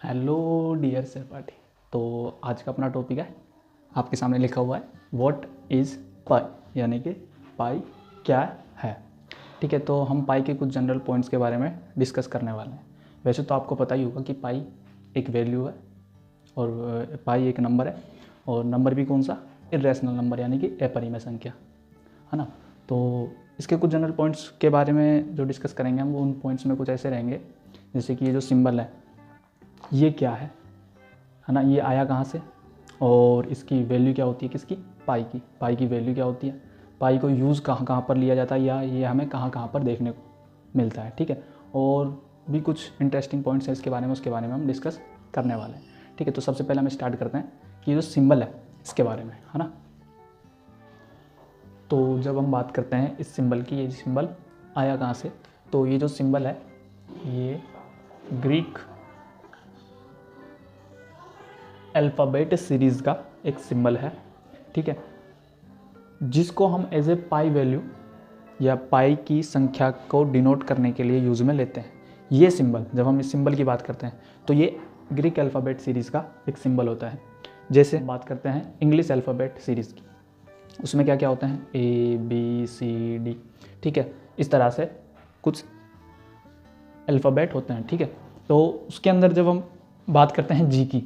Hello dear सहपाठी। तो आज का अपना टॉपिक है, आपके सामने लिखा हुआ है व्हाट इज़ पाई, यानी कि पाई क्या है। ठीक है, तो हम पाई के कुछ जनरल पॉइंट्स के बारे में डिस्कस करने वाले हैं। वैसे तो आपको पता ही होगा कि पाई एक वैल्यू है और पाई एक नंबर है, और नंबर भी कौन सा, इरेशनल नंबर, यानी कि अपरिमेय संख्या, है ना। तो इसके कुछ जनरल पॉइंट्स के बारे में जो डिस्कस करेंगे हम, वो उन पॉइंट्स में कुछ ऐसे रहेंगे, जैसे कि ये जो सिंबल है ये क्या है ना, ये आया कहाँ से और इसकी वैल्यू क्या होती है, किसकी, पाई की वैल्यू क्या होती है, पाई को यूज़ कहाँ कहाँ पर लिया जाता है, या ये हमें कहाँ कहाँ पर देखने को मिलता है। ठीक है, और भी कुछ इंटरेस्टिंग पॉइंट्स हैं इसके बारे में, उसके बारे में हम डिस्कस करने वाले हैं। ठीक है, तो सबसे पहले हम स्टार्ट करते हैं कि ये जो सिंबल है इसके बारे में, है ना। तो जब हम बात करते हैं इस सिंबल की, ये सिंबल आया कहाँ से, तो ये जो सिंबल है ये ग्रीक अल्फ़ाबेट सीरीज़ का एक सिंबल है। ठीक है, जिसको हम एज ए पाई वैल्यू या पाई की संख्या को डिनोट करने के लिए यूज़ में लेते हैं। ये सिंबल, जब हम इस सिंबल की बात करते हैं तो ये ग्रीक अल्फ़ाबेट सीरीज़ का एक सिंबल होता है। जैसे बात करते हैं इंग्लिश अल्फ़ाबेट सीरीज़ की, उसमें क्या क्या होते हैं, ABCD। ठीक है, इस तरह से कुछ अल्फ़ाबेट होते हैं। ठीक है, तो उसके अंदर जब हम बात करते हैं जी की,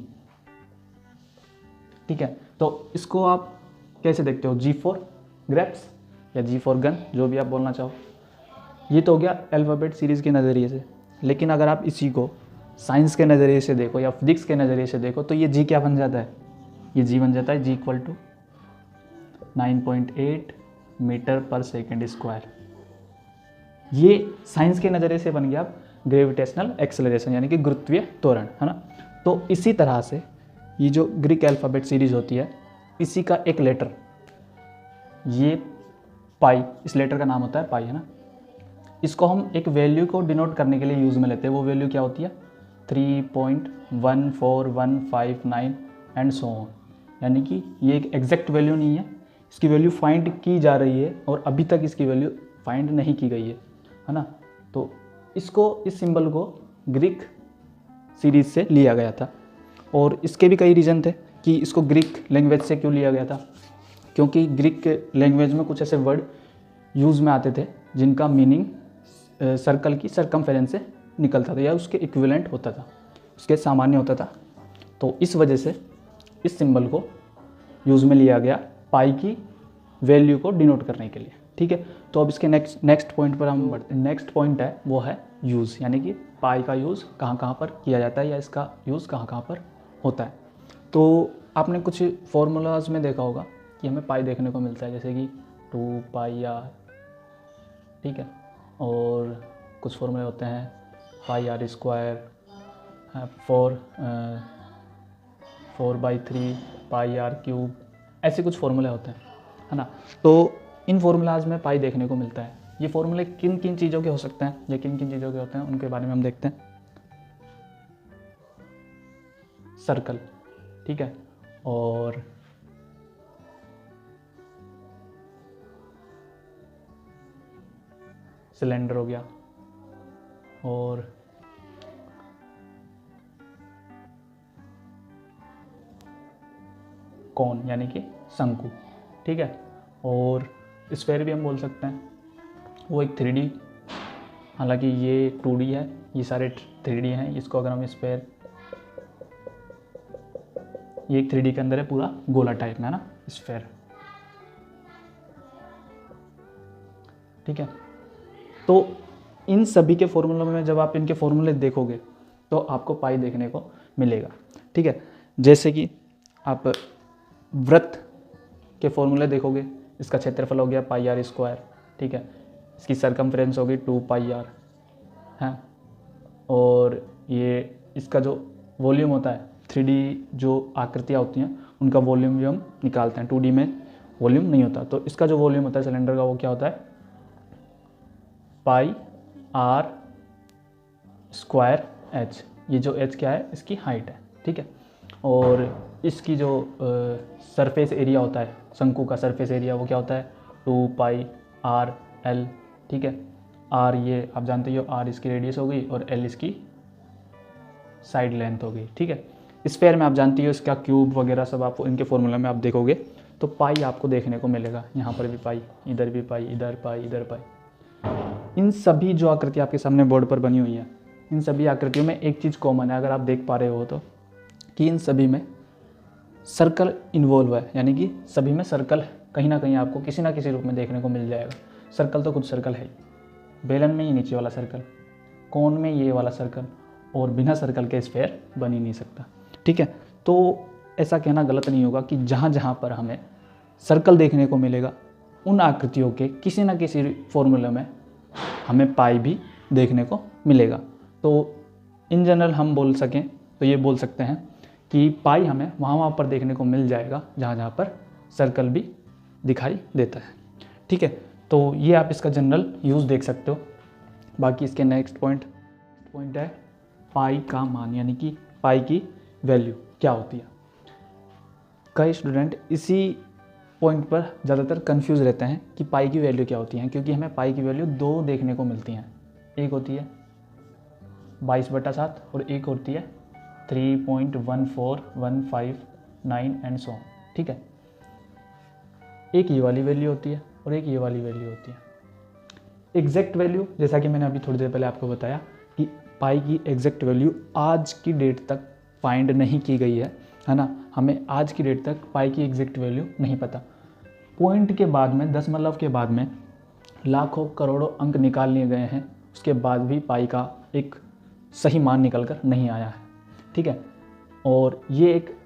ठीक है, तो इसको आप कैसे देखते हो, G फॉर ग्रेप्स या G फॉर गन, जो भी आप बोलना चाहो। ये तो हो गया अल्फ़ाबेट सीरीज़ के नज़रिए से। लेकिन अगर आप इसी को साइंस के नज़रिए से देखो या फिजिक्स के नज़रिए से देखो, तो ये G क्या बन जाता है, ये G बन जाता है G इक्वल टू 9.8 मीटर पर सेकेंड स्क्वायर। ये साइंस के नज़रिए से बन गया ग्रेविटेशनल एक्सेलरेशन, यानी कि गुरुत्वीय त्वरण, है ना। तो इसी तरह से ये जो ग्रीक अल्फ़ाबेट सीरीज़ होती है, इसी का एक लेटर, ये पाई, इस लेटर का नाम होता है पाई, है ना। इसको हम एक वैल्यू को डिनोट करने के लिए यूज़ में लेते हैं। वो वैल्यू क्या होती है, 3.14159 एंड सो ऑन, यानी कि ये एक एग्जैक्ट वैल्यू नहीं है, इसकी वैल्यू फाइंड की जा रही है और अभी तक इसकी वैल्यू फाइंड नहीं की गई है ना। तो इसको, इस सिंबल को ग्रीक सीरीज से लिया गया था, और इसके भी कई रीज़न थे कि इसको ग्रीक लैंग्वेज से क्यों लिया गया था। क्योंकि ग्रीक लैंग्वेज में कुछ ऐसे वर्ड यूज़ में आते थे जिनका मीनिंग सर्कल की सरकमफेरेंस से निकलता था या उसके इक्विवेलेंट होता था, उसके सामान्य होता था। तो इस वजह से इस सिंबल को यूज़ में लिया गया पाई की वैल्यू को डिनोट करने के लिए। ठीक है, तो अब इसके नेक्स्ट पॉइंट पर हम बढ़ते हैं। नेक्स्ट पॉइंट है वो है यूज़, यानी कि पाई का यूज़ कहाँ कहाँ पर किया जाता है या इसका यूज़ कहाँ कहाँ पर होता है। तो आपने कुछ फॉर्मूलाज में देखा होगा कि हमें पाई देखने को मिलता है, जैसे कि 2πr, ठीक है, और कुछ फॉर्मूले होते हैं πr², 4/3 πr³, ऐसे कुछ फॉर्मूले होते हैं, है ना। तो इन फॉर्मूलाज में पाई देखने को मिलता है। ये फॉर्मूले किन किन चीज़ों के हो सकते हैं या किन किन चीज़ों के होते हैं, उनके बारे में हम देखते हैं। सर्कल, ठीक है, और सिलेंडर हो गया, और कौन, यानी कि शंकु, ठीक है, और स्फेयर भी हम बोल सकते हैं, वो एक 3D, हालांकि ये 2D है, ये सारे 3D हैं। इसको अगर हम स्फेयर, ये एक 3D के अंदर है, पूरा गोला टाइप में, है ना, स्फेयर, ठीक है। तो इन सभी के फॉर्मूलों में जब आप इनके फॉर्मूले देखोगे तो आपको पाई देखने को मिलेगा। ठीक है, जैसे कि आप वृत्त के फॉर्मूले देखोगे, इसका क्षेत्रफल हो गया πr², ठीक है, इसकी सरकमफ्रेंस होगी 2πr है, और ये इसका जो वॉल्यूम होता है, 3D जो आकृतियाँ होती हैं उनका वॉल्यूम भी हम निकालते हैं, 2D में वॉल्यूम नहीं होता। तो इसका जो वॉल्यूम होता है सिलेंडर का, वो क्या होता है, πr²h। ये जो h क्या है, इसकी हाइट है, ठीक है, और इसकी जो सरफेस एरिया होता है, शंकु का सरफेस एरिया, वो क्या होता है, 2πrl, ठीक है। r ये आप जानते हो, r इसकी रेडियस हो गई और l इसकी साइड लेंथ हो गई, ठीक है। स्फेयर में आप जानती हो इसका क्यूब वगैरह सब आप इनके फॉर्मूला में आप देखोगे तो पाई आपको देखने को मिलेगा, यहाँ पर भी पाई, इधर भी पाई, इधर पाई, इधर पाई। इन सभी जो आकृति आपके सामने बोर्ड पर बनी हुई है, इन सभी आकृतियों में एक चीज़ कॉमन है, अगर आप देख पा रहे हो तो, कि इन सभी में सर्कल इन्वॉल्व है, यानी कि सभी में सर्कल कहीं ना कहीं आपको किसी ना किसी रूप में देखने को मिल जाएगा। सर्कल तो कुछ सर्कल है, बेलन में ये नीचे वाला सर्कल, कोन में ये वाला सर्कल, और बिना सर्कल के स्फेयर बन ही नहीं सकता, ठीक है। तो ऐसा कहना गलत नहीं होगा कि जहाँ जहाँ पर हमें सर्कल देखने को मिलेगा उन आकृतियों के किसी न किसी फॉर्मूले में हमें पाई भी देखने को मिलेगा। तो इन जनरल हम बोल सकें तो ये बोल सकते हैं कि पाई हमें वहाँ पर देखने को मिल जाएगा जहाँ जहाँ पर सर्कल भी दिखाई देता है, ठीक है। तो ये आप इसका जनरल यूज़ देख सकते हो। बाकी इसके नेक्स्ट पॉइंट है पाई का मान, यानी कि पाई की वैल्यू क्या होती है। कई स्टूडेंट इसी पॉइंट पर ज़्यादातर कंफ्यूज रहते हैं कि पाई की वैल्यू क्या होती है, क्योंकि हमें पाई की वैल्यू दो देखने को मिलती हैं। एक होती है 22/7 और एक होती है 3.14159 एंड सो, ठीक है। एक ये वाली वैल्यू होती है और एक ये वाली वैल्यू होती है। एग्जैक्ट वैल्यू, जैसा कि मैंने अभी थोड़ी देर पहले आपको बताया कि पाई की एग्जैक्ट वैल्यू आज की डेट तक फाइंड नहीं की गई है ना। हमें आज की डेट तक पाई की एग्जैक्ट वैल्यू नहीं पता। पॉइंट के बाद में, दशमलव के बाद में लाखों करोड़ों अंक निकाल लिए गए हैं, उसके बाद भी पाई का एक सही मान निकल कर नहीं आया है, ठीक है। और ये एक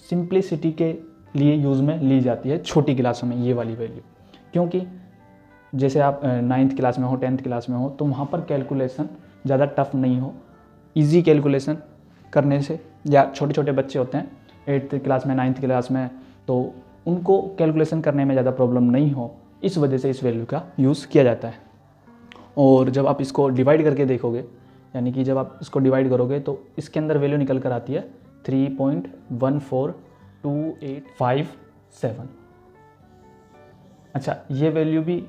सिंप्लिसिटी के लिए यूज़ में ली जाती है छोटी क्लासों में ये वाली वैल्यू, क्योंकि जैसे आप 9th क्लास में हो, 10th क्लास में हो, तो वहाँ पर कैलकुलेशन ज़्यादा टफ नहीं हो, इजी कैलकुलेशन करने से, या छोटे छोटे बच्चे होते हैं 8th क्लास में, 9th क्लास में, तो उनको कैलकुलेशन करने में ज़्यादा प्रॉब्लम नहीं हो, इस वजह से इस वैल्यू का यूज़ किया जाता है। और जब आप इसको डिवाइड करके देखोगे, यानी कि जब आप इसको डिवाइड करोगे तो इसके अंदर वैल्यू निकल कर आती है 3.14285 अच्छा, ये वैल्यू भी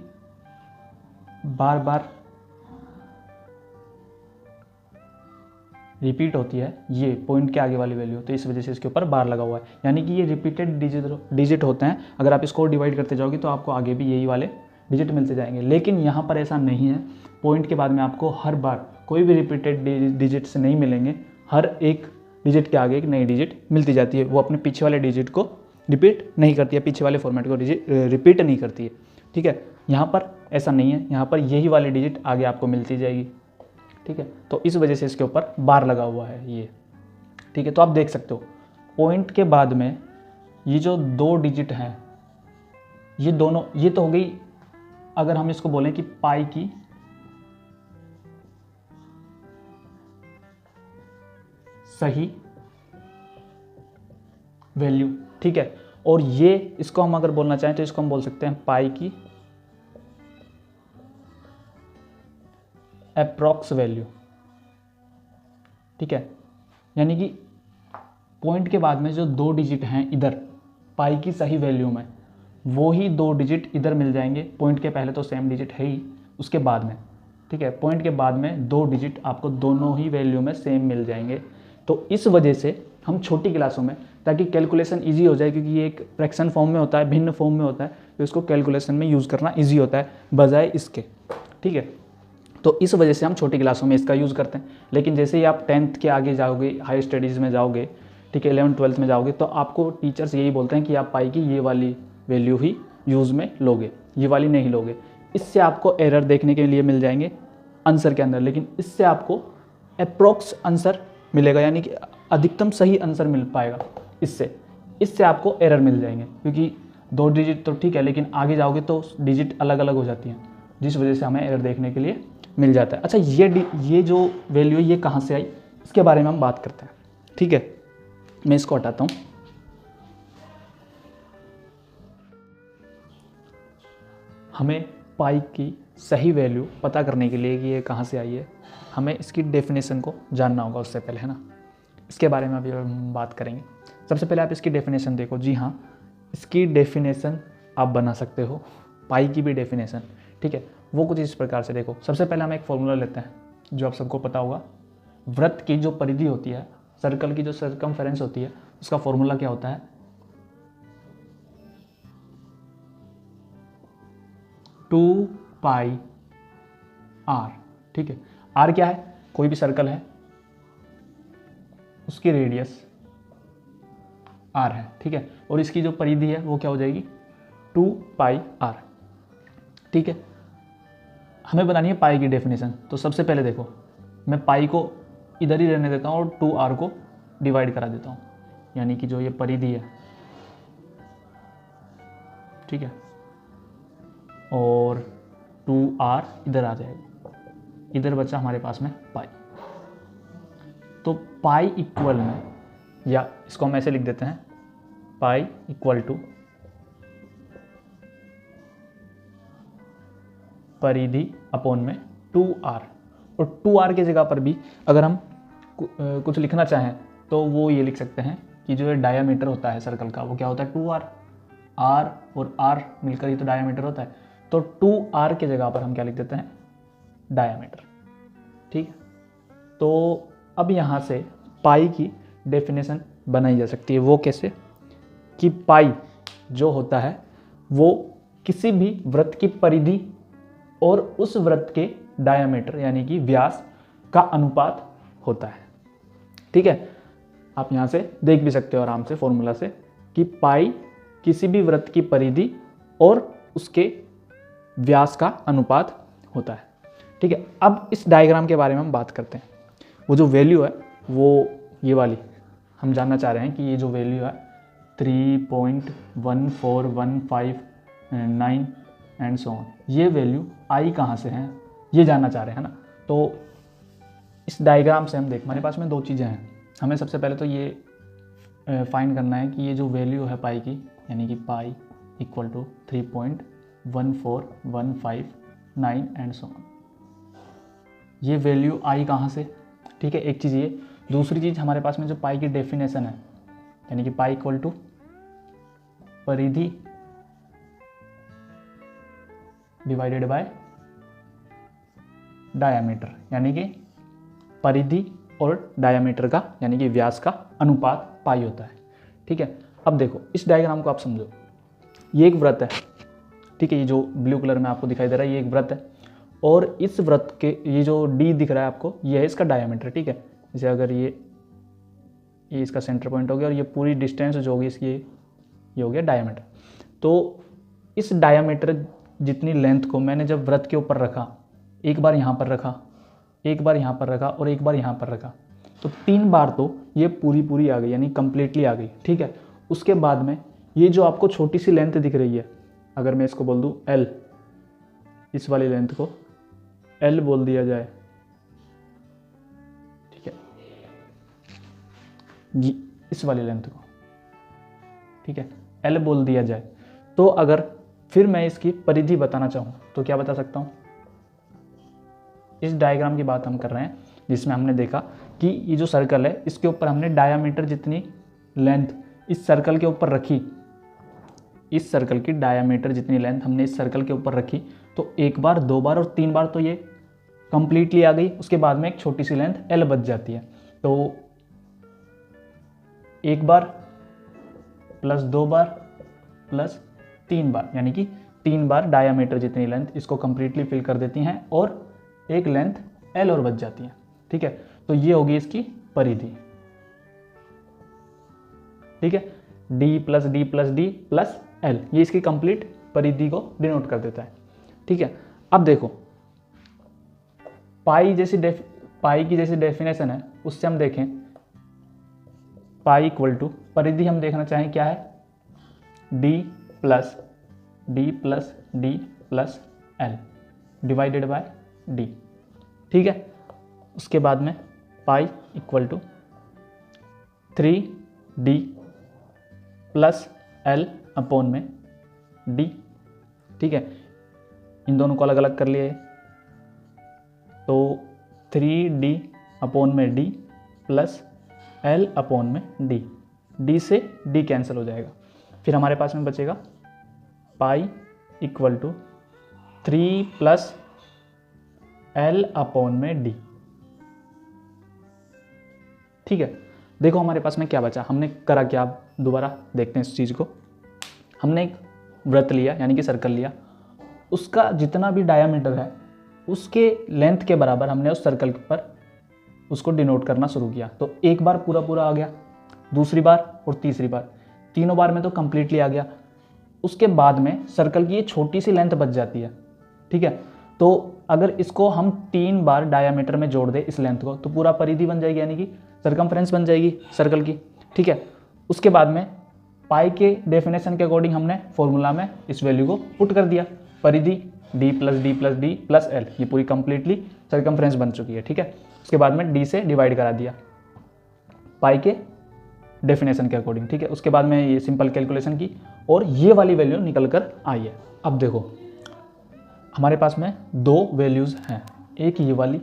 बार बार रिपीट होती है, ये पॉइंट के आगे वाली वैल्यू, तो इस वजह से इसके ऊपर बार लगा हुआ है, यानी कि ये रिपीटेड डिजिट होते हैं। अगर आप इसको डिवाइड करते जाओगे तो आपको आगे भी यही वाले डिजिट मिलते जाएंगे, लेकिन यहाँ पर ऐसा नहीं है। पॉइंट के बाद में आपको हर बार कोई भी रिपीटेड डिजिट्स नहीं मिलेंगे, हर एक डिजिट के आगे एक नई डिजिट मिलती जाती है, वो अपने पीछे वाले डिजिट को रिपीट नहीं करती है, पीछे वाले फॉर्मेट को रिपीट नहीं करती है, ठीक है। यहाँ पर ऐसा नहीं है, यहाँ पर यही वाली डिजिट आगे आपको मिलती जाएगी, ठीक है। तो इस वजह से इसके ऊपर बार लगा हुआ है ये, ठीक है। तो आप देख सकते हो पॉइंट के बाद में ये जो दो डिजिट हैं, ये दोनों, ये तो हो गई, अगर हम इसको बोलें कि पाई की सही वैल्यू, ठीक है। और ये, इसको हम अगर बोलना चाहें तो इसको हम बोल सकते हैं पाई की अप्रॉक्स वैल्यू, ठीक है। यानी कि पॉइंट के बाद में जो दो डिजिट हैं इधर पाई की सही वैल्यू में, वो ही दो डिजिट इधर मिल जाएंगे। पॉइंट के पहले तो सेम डिजिट है ही, उसके बाद में, ठीक है, पॉइंट के बाद में दो डिजिट आपको दोनों ही वैल्यू में सेम मिल जाएंगे। तो इस वजह से हम छोटी क्लासों में, ताकि कैलकुलेशन इजी हो जाए, क्योंकि ये एक फ्रैक्शन फॉर्म में होता है, भिन्न फॉर्म में होता है, तो इसको कैलकुलेशन में यूज़ करना इजी होता है बजाय इसके, ठीक है। तो इस वजह से हम छोटी क्लासों में इसका यूज़ करते हैं। लेकिन जैसे ही आप 10th के आगे जाओगे, हाई स्टडीज़ में जाओगे, ठीक है, 11th 12th में जाओगे, तो आपको टीचर्स यही बोलते हैं कि आप पाई की ये वाली वैल्यू ही यूज़ में लोगे, ये वाली नहीं लोगे। इससे आपको एरर देखने के लिए मिल जाएंगे आंसर के अंदर, लेकिन इससे आपको अप्रॉक्स आंसर मिलेगा, यानी कि अधिकतम सही आंसर मिल पाएगा। इससे आपको एरर मिल जाएंगे, क्योंकि दो डिजिट तो ठीक है, लेकिन आगे जाओगे तो डिजिट अलग अलग हो जाती हैं, जिस वजह से हमें एरर देखने के लिए मिल जाता है। अच्छा, ये जो वैल्यू है ये कहाँ से आई, इसके बारे में हम बात करते हैं, ठीक है। मैं इसको हटाता हूँ। हमें पाई की सही वैल्यू पता करने के लिए कि ये कहाँ से आई है, हमें इसकी डेफिनेशन को जानना होगा उससे पहले, है ना। इसके बारे में अभी हम बात करेंगे। सबसे पहले आप इसकी डेफिनेशन देखो। जी हाँ, इसकी डेफिनेशन आप बना सकते हो, पाई की भी डेफिनेशन, ठीक है। वो कुछ इस प्रकार से देखो। सबसे पहले हम एक फॉर्मूला लेते हैं जो आप सबको पता होगा, वृत्त की जो परिधि होती है, सर्कल की जो सर्कमफेरेंस होती है, उसका फॉर्मूला क्या होता है, 2πr। ठीक है, r क्या है, कोई भी सर्कल है उसकी रेडियस r है। ठीक है, और इसकी जो परिधि है वो क्या हो जाएगी, 2πr। ठीक है, हमें बनानी है पाई की डेफिनेशन। तो सबसे पहले देखो, मैं पाई को इधर ही रहने देता हूँ और 2r को डिवाइड करा देता हूँ, यानी कि जो ये परिधि है, ठीक है, और 2r इधर आ जाएगा, इधर बचा हमारे पास में पाई। तो पाई इक्वल में, या इसको हम ऐसे लिख देते हैं, पाई इक्वल टू परिधि अपॉन में 2r। और 2r की जगह पर भी अगर हम कुछ लिखना चाहें तो वो ये लिख सकते हैं कि जो डायामीटर होता है सर्कल का वो क्या होता है, 2r। r और r मिलकर ही तो डायामीटर होता है। तो 2r की जगह पर हम क्या लिख देते हैं, डायामीटर। ठीक है, तो अब यहाँ से पाई की डेफिनेशन बनाई जा सकती है। वो कैसे, कि पाई जो होता है वो किसी भी वृत्त की परिधि और उस वृत्त के डायामीटर यानी कि व्यास का अनुपात होता है। ठीक है, आप यहाँ से देख भी सकते हो आराम से फॉर्मूला से कि पाई किसी भी वृत्त की परिधि और उसके व्यास का अनुपात होता है। ठीक है, अब इस डायग्राम के बारे में हम बात करते हैं। वो जो वैल्यू है वो ये वाली हम जानना चाह रहे हैं कि ये जो वैल्यू है 3.14159 एंड सो ऑन, ये वैल्यू आई कहाँ से है ये जानना चाह रहे हैं ना। तो इस डायग्राम से हम देख, हमारे पास में दो चीज़ें हैं। हमें सबसे पहले तो ये फाइंड करना है कि ये जो वैल्यू है पाई की, यानी कि pi equal to 3.14159 and so on, ये वैल्यू आई कहाँ से। ठीक है, एक चीज़ ये। दूसरी चीज़, हमारे पास में जो पाई की डेफिनेशन है, यानी कि पाई इक्वल टू परिधि डिवाइडेड बाय डायामीटर, यानी कि परिधि और डायामीटर का यानी कि व्यास का अनुपात पाई होता है। ठीक है, अब देखो इस डायग्राम को आप समझो, ये एक वृत्त है। ठीक है, ये जो ब्लू कलर में आपको दिखाई दे रहा है ये एक वृत्त है, और इस वृत्त के ये जो डी दिख रहा है आपको, ये है इसका डायामीटर। ठीक है, जैसे अगर ये इसका सेंटर पॉइंट हो गया और ये पूरी डिस्टेंस जो होगी इसकी ये हो गया डायामीटर। तो इस डायामीटर जितनी लेंथ को मैंने जब वृत्त के ऊपर रखा, एक बार यहाँ पर रखा, एक बार यहाँ पर रखा और एक बार यहाँ पर रखा, तो 3 बार तो ये पूरी आ गई, यानी कंप्लीटली आ गई। ठीक है, उसके बाद में ये जो आपको छोटी सी लेंथ दिख रही है, अगर मैं इसको बोल दूँ L, इस वाली लेंथ को L बोल दिया जाए, ठीक है, इस वाली लेंथ को, ठीक है, L बोल दिया जाए, तो अगर फिर मैं इसकी परिधि बताना चाहूँ तो क्या बता सकता हूँ। इस डायग्राम की बात हम कर रहे हैं जिसमें हमने देखा कि ये जो सर्कल है इसके ऊपर हमने डायामीटर जितनी लेंथ इस सर्कल के ऊपर रखी, इस सर्कल की डायामीटर जितनी लेंथ हमने इस सर्कल के ऊपर रखी, तो एक बार, 2 बार और 3 बार तो ये कंप्लीटली आ गई। उसके बाद में एक छोटी सी लेंथ L बच जाती है, तो एक बार प्लस 2 बार प्लस 3 बार, यानी कि 3 बार डायामीटर जितनी लेंथ इसको कंप्लीटली फिल कर देती हैं और एक लेंथ L और बच जाती है। ठीक है, तो ये होगी इसकी परिधि। ठीक है, D plus D plus D plus L, ये इसकी कंप्लीट परिधि को डिनोट कर देता है। ठीक है, अब देखो पाई की जैसी डेफिनेशन है, उससे हम देखें पाई इक्वल टू परिधि हम देखना चाहें क्या है, D plus D plus D plus L divided by D। ठीक है, उसके बाद में pi equal to 3D plus L upon में D। ठीक है, इन दोनों को अलग अलग कर लिए, तो 3D अपॉन में D प्लस L अपॉन में D, D से D कैंसिल हो जाएगा। फिर हमारे पास में बचेगा pi equal to 3 plus L upon में D। ठीक है, देखो हमारे पास में क्या बचा, हमने करा क्या, आप दोबारा देखते हैं इस चीज़ को। हमने एक वृत्त लिया यानी कि सर्कल लिया, उसका जितना भी डायामीटर है उसके लेंथ के बराबर हमने उस सर्कल पर उसको डिनोट करना शुरू किया। तो एक बार पूरा पूरा आ गया, दूसरी बार और तीसरी बार, तीनों बार में तो कंप्लीटली आ गया। उसके बाद में सर्कल की ये छोटी सी लेंथ बच जाती है, ठीक है। तो अगर इसको हम 3 बार डायामीटर में जोड़ दें इस लेंथ को, तो पूरा परिधि बन जाएगी यानी कि सर्कमफ्रेंस बन जाएगी सर्कल की, ठीक है। उसके बाद में पाई के डेफिनेशन के अकॉर्डिंग हमने फॉर्मूला में इस वैल्यू को पुट कर दिया, परिधि d plus D plus D plus L, ये पूरी कंप्लीटली सर्कमफ्रेंस बन चुकी है, ठीक है। उसके बाद में d से डिवाइड करा दिया पाई के डेफिनेशन के अकॉर्डिंग, ठीक है। उसके बाद में ये सिंपल कैलकुलेशन की और ये वाली वैल्यू निकल कर आई है। अब देखो हमारे पास में 2 वैल्यूज़ हैं, एक ये वाली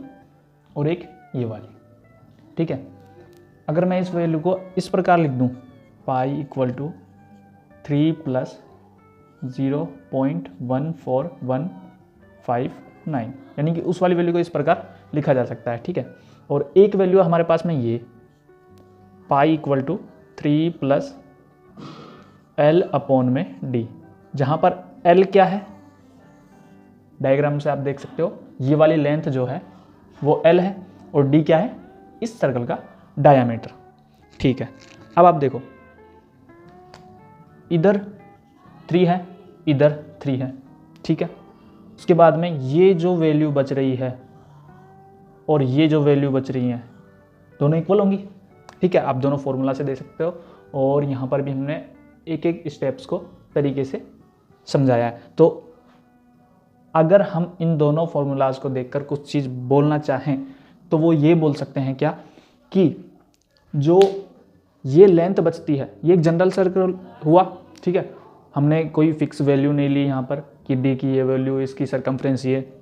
और एक ये वाली, ठीक है। अगर मैं इस वैल्यू को इस प्रकार लिख दूं, पाई इक्वल टू 3 प्लस 0.14159, यानी कि उस वाली वैल्यू को इस प्रकार लिखा जा सकता है, ठीक है। और एक वैल्यू हमारे पास में ये pi equal to 3 plus L upon में डी, जहाँ पर एल क्या है, डायग्राम से आप देख सकते हो ये वाली लेंथ जो है वो एल है और डी क्या है, इस सर्कल का डायामीटर, ठीक है। अब आप देखो इधर 3 है, इधर 3 है, ठीक है। उसके बाद में ये जो वैल्यू बच रही है और ये जो वैल्यू बच रही है दोनों इक्वल होंगी, ठीक है। आप दोनों फॉर्मूला से दे सकते हो और यहाँ पर भी हमने एक एक स्टेप्स को तरीके से समझाया है। तो अगर हम इन दोनों फॉर्मूलाज को देखकर कुछ चीज़ बोलना चाहें तो वो ये बोल सकते हैं क्या, कि जो ये लेंथ बचती है ये एक जनरल सर्कल हुआ, ठीक है। हमने कोई फिक्स वैल्यू नहीं ली यहाँ पर कि डी की ये वैल्यू, इसकी सरकमफ्रेंस ये,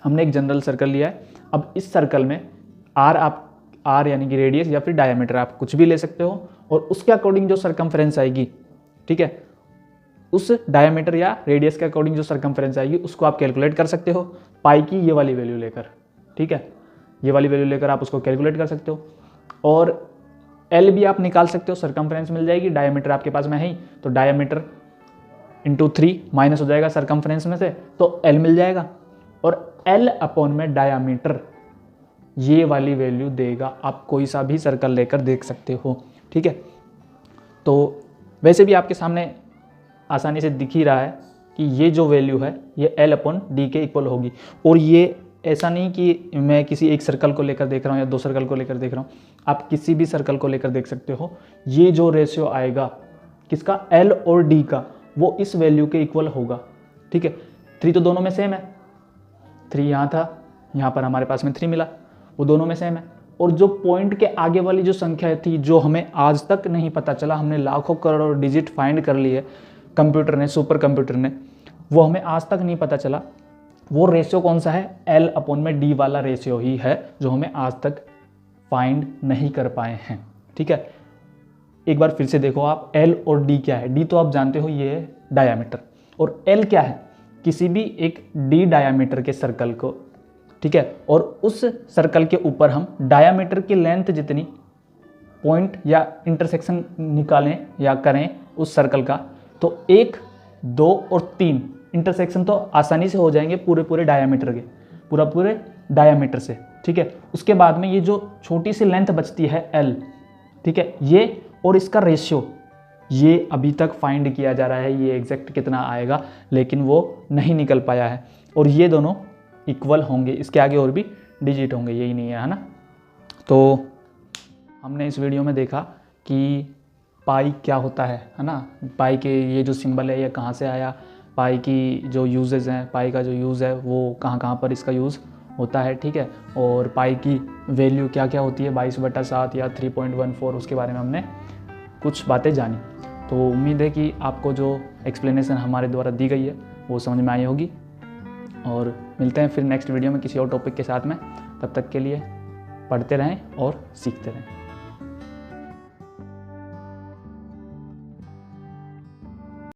हमने एक जनरल सर्कल लिया है। अब इस सर्कल में आर यानी कि रेडियस या फिर डायमीटर आप कुछ भी ले सकते हो और उसके अकॉर्डिंग जो सरकमफ्रेंस आएगी, ठीक है, उस डायमीटर या रेडियस के अकॉर्डिंग जो सरकमफ्रेंस आएगी उसको आप कैलकुलेट कर सकते हो पाई की ये वाली वैल्यू लेकर, ठीक है। ये वाली वैल्यू लेकर आप उसको कैलकुलेट कर सकते हो और एल भी आप निकाल सकते हो, सरकमफ्रेंस मिल जाएगी, डायमीटर आपके पास में है ही, तो डायमीटर इंटू 3 माइनस हो जाएगा सरकमफ्रेंस में से, तो एल मिल जाएगा और एल अपॉन में डायमीटर ये वाली वैल्यू देगा। आप कोई सा भी सर्कल लेकर देख सकते हो, ठीक है। तो वैसे भी आपके सामने आसानी से दिख ही रहा है कि ये जो वैल्यू है ये एल अपॉन डी के इक्वल होगी। और ये ऐसा नहीं कि मैं किसी एक सर्कल को लेकर देख रहा हूँ या 2 सर्कल को लेकर देख रहा हूँ, आप किसी भी सर्कल को लेकर देख सकते हो। ये जो रेशियो आएगा किसका, एल और डी का, वो इस वैल्यू के इक्वल होगा, ठीक है। 3 तो दोनों में सेम है, 3 यहाँ था, यहाँ पर हमारे पास में 3 मिला, वो दोनों में सेम है। और जो पॉइंट के आगे वाली जो संख्या थी जो हमें आज तक नहीं पता चला, हमने लाखों करोड़ डिजिट फाइंड कर लिए कंप्यूटर ने, सुपर कंप्यूटर ने, वो हमें आज तक नहीं पता चला, वो रेशियो कौन सा है, एल अपॉन में डी वाला रेशियो ही है जो हमें आज तक फाइंड नहीं कर पाए हैं, ठीक है। एक बार फिर से देखो आप, एल और डी क्या है, डी तो आप जानते हो ये है डायामीटर, और एल क्या है, किसी भी एक डी डायामीटर के सर्कल को, ठीक है, और उस सर्कल के ऊपर हम डायामीटर की लेंथ जितनी पॉइंट या इंटरसेक्शन निकालें या करें उस सर्कल का, तो 1, 2 और 3 इंटरसेक्शन तो आसानी से हो जाएंगे पूरे डायामीटर के, पूरे डायामीटर से, ठीक है। उसके बाद में ये जो छोटी सी लेंथ बचती है एल, ठीक है, ये और इसका रेशियो ये अभी तक फाइंड किया जा रहा है, ये एग्जैक्ट कितना आएगा, लेकिन वो नहीं निकल पाया है। और ये दोनों इक्वल होंगे, इसके आगे और भी डिजिट होंगे, यही नहीं है ना। तो हमने इस वीडियो में देखा कि पाई क्या होता है ना, पाई के ये जो सिंबल है ये कहाँ से आया, पाई की जो यूजेस हैं, पाई का जो यूज़ है वो कहाँ पर इसका यूज़ होता है, ठीक है। और पाई की वैल्यू क्या क्या होती है, 22/7 या 3.14, उसके बारे में हमने कुछ बातें जानी। तो उम्मीद है कि आपको जो एक्सप्लेनेशन हमारे द्वारा दी गई है वो समझ में आई होगी, और मिलते हैं फिर नेक्स्ट वीडियो में किसी और टॉपिक के साथ में। तब तक के लिए पढ़ते रहें और सीखते रहें।